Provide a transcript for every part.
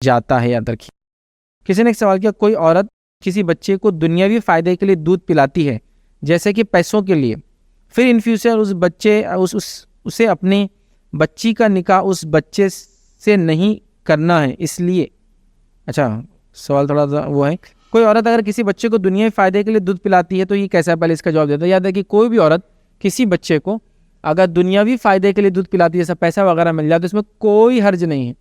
جاتا ہے، یاد رکھیے۔ کسی نے ایک سوال کیا، کوئی عورت کسی بچے کو دنیاوی فائدے کے لیے دودھ پلاتی ہے جیسے کہ پیسوں کے لیے، پھر ان فیوچر اسے اپنی بچی کا نکاح اس بچے سے نہیں کرنا ہے اس لیے؟ اچھا سوال تھوڑا سا وہ ہے، کوئی عورت اگر کسی بچے کو دنیاوی فائدے کے لیے دودھ پلاتی ہے تو یہ کیسا ہے، پہلے اس کا جواب دیتا ہے۔ یاد ہے کہ کوئی بھی عورت کسی بچے کو اگر دنیاوی فائدے کے لیے دودھ پلاتی ہے، جیسا پیسہ وغیرہ مل جائے، تو اس میں کوئی حرج نہیں ہے۔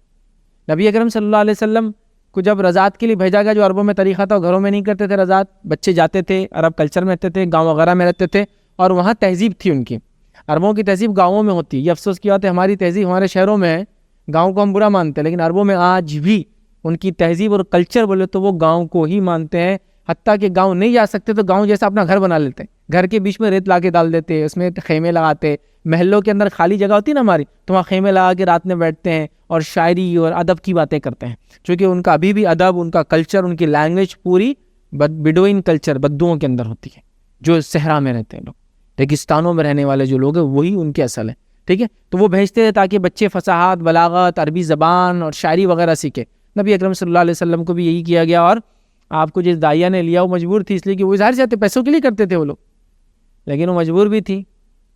نبی اکرم صلی اللہ علیہ وسلم کو جب رضاعت کے لیے بھیجا گیا، جو عربوں میں طریقہ تھا، گھروں میں نہیں کرتے تھے رضاعت، بچے جاتے تھے، عرب کلچر میں رہتے تھے، گاؤں وغیرہ میں رہتے تھے، اور وہاں تہذیب تھی ان کی۔ عربوں کی تہذیب گاؤں میں ہوتی ہے، یہ افسوس کی بات ہے ہماری تہذیب ہمارے شہروں میں ہے، گاؤں کو ہم برا مانتے ہیں، لیکن عربوں میں آج بھی ان کی تہذیب اور کلچر بولے تو وہ گاؤں کو ہی مانتے ہیں، حتیٰ کہ گاؤں نہیں جا سکتے تو گاؤں جیسا اپنا گھر بنا لیتے ہیں، گھر کے بیچ میں ریت لا کے ڈال دیتے، اس میں خیمے لگاتے، محلوں کے اندر خالی جگہ ہوتی ہے نا ہماری، تو وہاں خیمے لگا کے رات میں بیٹھتے ہیں اور شاعری اور ادب کی باتیں کرتے ہیں، چونکہ ان کا ابھی بھی ادب، ان کا کلچر، ان کی لینگویج پوری بیڈوئن کلچر بدوؤں کے اندر ہوتی ہے، جو صحرا میں رہتے ہیں لوگ، ریگستانوں میں رہنے والے جو لوگ ہیں وہی ان کے اصل ہے، ٹھیک ہے۔ تو وہ بھیجتے ہیں تاکہ بچے فصاحت، بلاغت، عربی زبان اور شاعری وغیرہ سیکھے۔ نبی اکرم صلی اللہ علیہ وسلم کو بھی یہی کیا گیا، اور آپ کو جس داعیہ نے لیا وہ مجبور تھی، اس لیے کہ وہ ظاہر سے پیسوں کے لیے کرتے تھے وہ لوگ، لیکن وہ مجبور بھی تھی،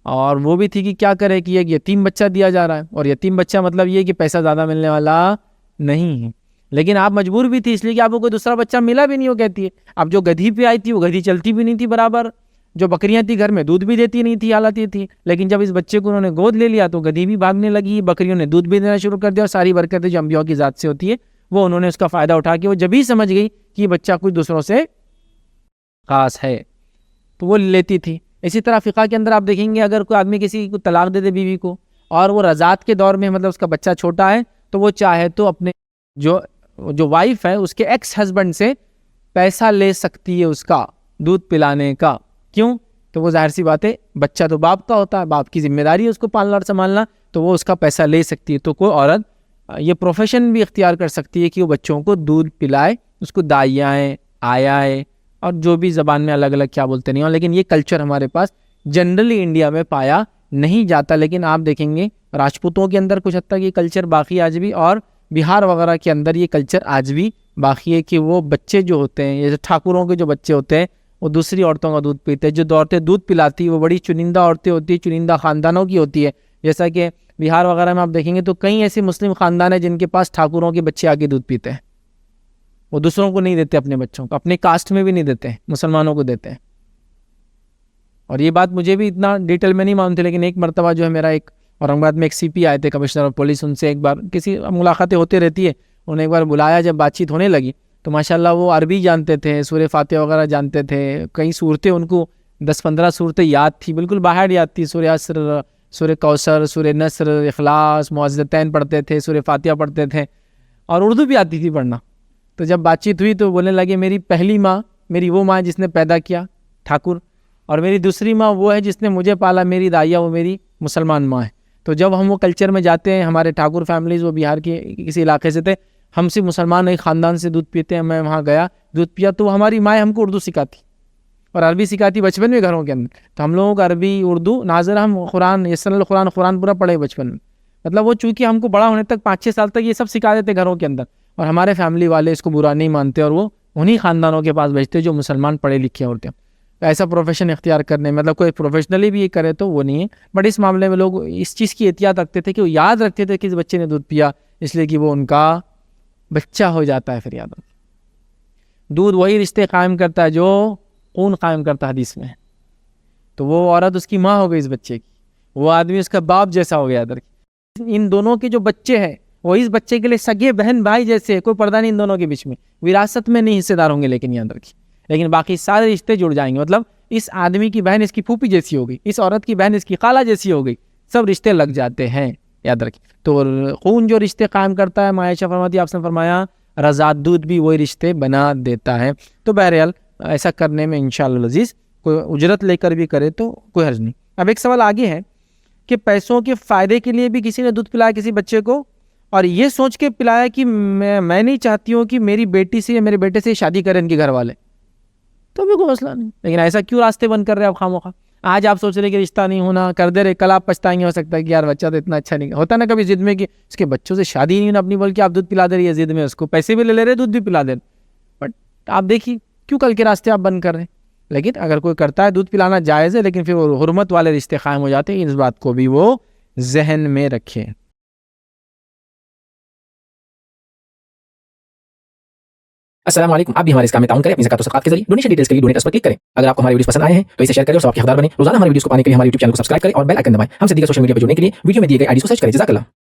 اور وہ بھی تھی کہ کیا کرے کہ ایک یتیم بچہ دیا جا رہا ہے، اور یتیم بچہ مطلب یہ کہ پیسہ زیادہ ملنے والا نہیں ہے، لیکن آپ مجبور بھی تھی، اس لیے کہ آپ کو کوئی دوسرا بچہ ملا بھی نہیں، وہ کہتی ہے۔ اب جو گدھی پہ آئی تھی وہ گدھی چلتی بھی نہیں تھی برابر، جو بکریاں تھی گھر میں دودھ بھی دیتی نہیں تھی، حالت یہ تھی، لیکن جب اس بچے کو انہوں نے گود لے لیا تو گدھی بھی بھاگنے لگی، بکریوں نے دودھ بھی دینا شروع کر دیا، اور ساری برکتیں جو انبیاء کی ذات سے ہوتی ہے وہ انہوں نے اس کا فائدہ اٹھا کے وہ جب ہی سمجھ گئی کہ یہ بچہ کچھ دوسروں سے خاص ہے تو وہ لیتی تھی۔ اسی طرح فقہ کے اندر آپ دیکھیں گے، اگر کوئی آدمی کسی کو طلاق دے دے بیوی کو، اور وہ رضاعت کے دور میں مطلب اس کا بچہ چھوٹا ہے، تو وہ چاہے تو اپنے جو وائف ہے اس کے ایکس ہسبینڈ سے پیسہ لے سکتی ہے اس کا دودھ پلانے کا۔ کیوں؟ تو وہ ظاہر سی بات ہے، بچہ تو باپ کا ہوتا ہے، باپ کی ذمہ داری ہے اس کو پالنا اور سنبھالنا، تو وہ اس کا پیسہ لے سکتی ہے۔ تو کوئی عورت یہ پروفیشن بھی اختیار کر سکتی ہے کہ وہ بچوں کو دودھ پلائے، اس کو دائیائے، آیائے، اور جو بھی زبان میں الگ الگ کیا بولتے نہیں ہوں، لیکن یہ کلچر ہمارے پاس جنرلی انڈیا میں پایا نہیں جاتا۔ لیکن آپ دیکھیں گے راجپوتوں کے اندر کچھ حد تک یہ کلچر باقی آج بھی، اور بہار وغیرہ کے اندر یہ کلچر آج بھی باقی ہے کہ وہ بچے جو ہوتے ہیں، جیسے ٹھاکروں کے جو بچے ہوتے ہیں وہ دوسری عورتوں کا دودھ پیتے ہیں، جو عورتیں دودھ پلاتی وہ بڑی چنندہ عورتیں ہوتی ہیں، چنندہ خاندانوں کی ہوتی ہے، جیسا کہ بہار وغیرہ میں آپ دیکھیں گے تو کئی ایسے مسلم خاندان ہیں جن کے پاس ٹھاکروں کے بچے آ کے دودھ پیتے ہیں، وہ دوسروں کو نہیں دیتے، اپنے بچوں کو، اپنے کاسٹ میں بھی نہیں دیتے، مسلمانوں کو دیتے ہیں۔ اور یہ بات مجھے بھی اتنا ڈیٹیل میں نہیں معلوم تھی، لیکن ایک مرتبہ جو ہے میرا ایک اورنگ آباد میں ایک سی پی آئے تھے، کمشنر آف پولیس، ان سے ایک بار کسی ملاقاتیں ہوتی رہتی ہے، انہوں نے ایک بار بلایا، جب بات چیت ہونے لگی تو ماشاءاللہ وہ عربی جانتے تھے، سورہ فاتحہ وغیرہ جانتے تھے، کئی صورتیں ان کو 10-15 صورتیں یاد تھی، بالکل باہر یاد تھی، سورہ عصر، سورہ کوثر، سورہ نصر، اخلاص، معوذتین پڑھتے تھے، سورہ فاتحہ پڑھتے تھے، اور اردو بھی آتی تھی پڑھنا۔ تو جب بات چیت ہوئی تو بولنے لگے میری پہلی ماں میری وہ ماں جس نے پیدا کیا ٹھاکر، اور میری دوسری ماں وہ ہے جس نے مجھے پالا، میری دائیا وہ میری مسلمان ماں ہے۔ تو جب ہم وہ کلچر میں جاتے ہیں، ہمارے ٹھاکر فیملیز وہ بہار کے کسی علاقے سے تھے، ہم سے مسلمان ایک خاندان سے دودھ پیتے ہیں، میں وہاں گیا دودھ پیا تو ہماری مائیں ہم کو اردو سکھاتی اور عربی سکھاتی بچپن میں گھروں کے اندر، تو ہم لوگوں کو عربی اردو ناظر، ہم قرآن یسر القرآن پورا پڑھے بچپن میں، مطلب وہ چونکہ ہم کو بڑا ہونے تک 5-6 سال تک یہ سب سکھا دیتے گھروں کے اندر، اور ہمارے فیملی والے اس کو برا نہیں مانتے، اور وہ انہی خاندانوں کے پاس بھیجتے جو مسلمان پڑھے لکھے ہوتے ہیں۔ ایسا پروفیشن اختیار کرنے مطلب کوئی پروفیشنلی بھی یہ کرے تو وہ نہیں ہے، بٹ اس معاملے میں لوگ اس چیز کی احتیاط رکھتے تھے کہ وہ یاد رکھتے تھے کہ اس بچے نے دودھ پیا، اس لیے کہ وہ ان کا بچہ ہو جاتا ہے۔ پھر یاد رکھیں دودھ وہی رشتے قائم کرتا ہے جو خون قائم کرتا ہے حدیث میں، تو وہ عورت اس کی ماں ہو گئی اس بچے کی، وہ آدمی اس کا باپ جیسا ہو گیا۔ یاد رکھیں ان دونوں کے جو بچے ہیں وہ اس بچے کے لیے سگے بہن بھائی جیسے، کوئی پردہ نہیں ان دونوں کے بیچ میں، وراثت میں نہیں حصے دار ہوں گے، لیکن یاد رکھیں لیکن باقی سارے رشتے جڑ جائیں گے، مطلب اس آدمی کی بہن اس کی پھوپھی جیسی ہو گئی، اس عورت کی بہن اس کی خالہ جیسی ہو گئی، سب رشتے لگ جاتے ہیں۔ یاد رکھیں تو خون جو رشتے قائم کرتا ہے، عائشہ فرماتی آپ نے فرمایا رضاعت دودھ بھی وہی رشتے بنا دیتا ہے۔ تو بہرحال ایسا کرنے میں انشاءاللہ العزیز کوئی اجرت لے کر بھی کرے تو کوئی حرج نہیں۔ اب ایک سوال آگے ہے کہ پیسوں کے فائدے کے لیے بھی کسی نے دودھ پلایا کسی بچے کو، اور یہ سوچ کے پلایا کہ میں نہیں چاہتی ہوں کہ میری بیٹی سے یا میرے بیٹے سے شادی کریں ان کے گھر والے، تو بھی کوئی مسئلہ نہیں، لیکن ایسا کیوں راستے بند کر رہے ہیں آپ خواہ مخواہ؟ آج آپ سوچ رہے کہ رشتہ نہیں ہونا کر دے رہے, کل آپ پچھتائیں گے, ہو سکتا ہے کہ یار بچہ تو اتنا اچھا نہیں ہوتا نا کبھی ضد میں کہ اس کے بچوں سے شادی نہیں ہونا اپنی, بلکہ آپ دودھ پلا دے رہی ہے ضد میں, اس کو پیسے بھی لے رہے دودھ بھی پلا دے رہے, بٹ آپ دیکھیے کیوں کل کے راستے آپ بند کر رہے ہیں. لیکن اگر کوئی کرتا ہے دودھ پلانا جائز ہے, لیکن پھر وہ حرمت والے رشتے قائم ہو جاتے ہیں, اس بات کو بھی وہ ذہن میں رکھیں. السلام علیکم. آپ بھی ہمارے اس کام میں تعاون کریں اپنی زکات و صدقات کے ذریعے. ڈونیشن ڈیٹیلز کے لیے ڈونیٹ پر کلک کریں. اگر آپ کو ہمارے ویڈیوز پسند آئے ہیں تو اسے شیئر کریں اور سب کے حقدار بنیں. روزانہ ہمارے ویڈیوز کو پانے کے لیے ہمارے یوٹیوب چینل کو سبسکرائب کریں اور بیل آئکن دبائیں. ہم سے دیگر سوشل میڈیا پر جڑنے کے لیے ویڈیو میں دیے گئے آئی ڈی کو سرچ کریں. جزاک اللہ.